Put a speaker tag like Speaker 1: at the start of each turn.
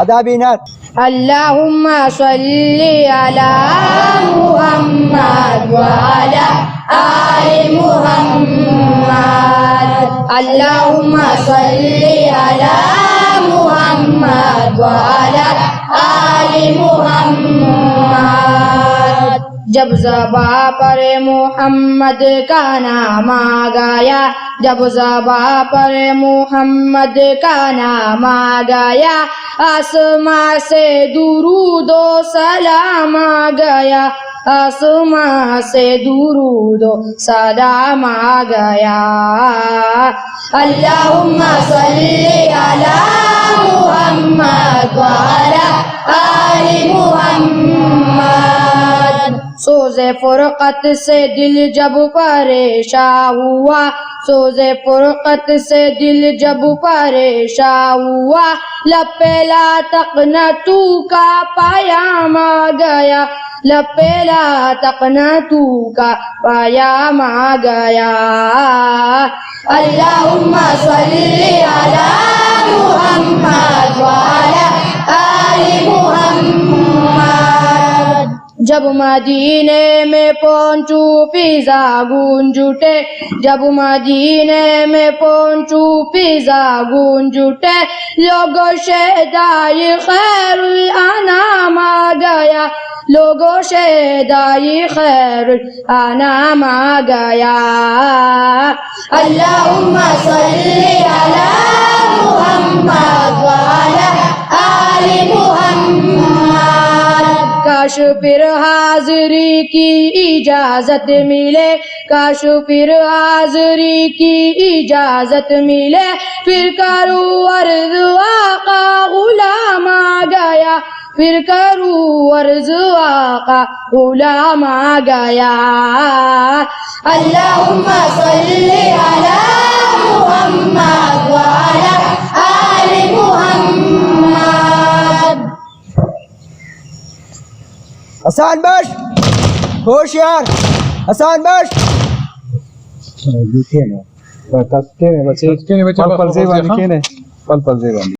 Speaker 1: ادابینات
Speaker 2: اللهم صل على محمد وعلى آل محمد اللهم صل على محمد وعلى آل محمد جب زباں پر محمد کا نام آ گیا جب زباں پر محمد کا نام آ گیا آسماں سے درود و سلام آ گیا آسماں سے درود و سلام آ گیا اللہم صلی علی محمد وعلی آل محمد سوز فرقت سے دل جب پریشان ہوا سوز فرقت سے دل جب پریشان ہوا لب پہ لا تقنطو کا پیام آ گیا لب پہ لا تقنطو کا پیام آ گیا اللہم صلی علی محمد وعلی آل محمد جب مدینے میں پہنچو فضا گونج اٹھے جب مدینے میں پہنچو فضا گونج اٹھے لوگوں شہدائی خیر الانام آ گیا لوگوں شہدائی خیر الانام آ گیا اللہم صلی علی محمد وعلی آل محمد کاش پھر حاضری کی اجازت ملے کاش پھر حاضری کی اجازت ملے پھر کروں عرض آقا غلام آ گیا پھر کروں عرض آقا غلام آ گیا اللہم صلی علی محمد وعلی آل محمد
Speaker 1: حسان بش ہوشیار حسان بش
Speaker 3: پل پل زیبانی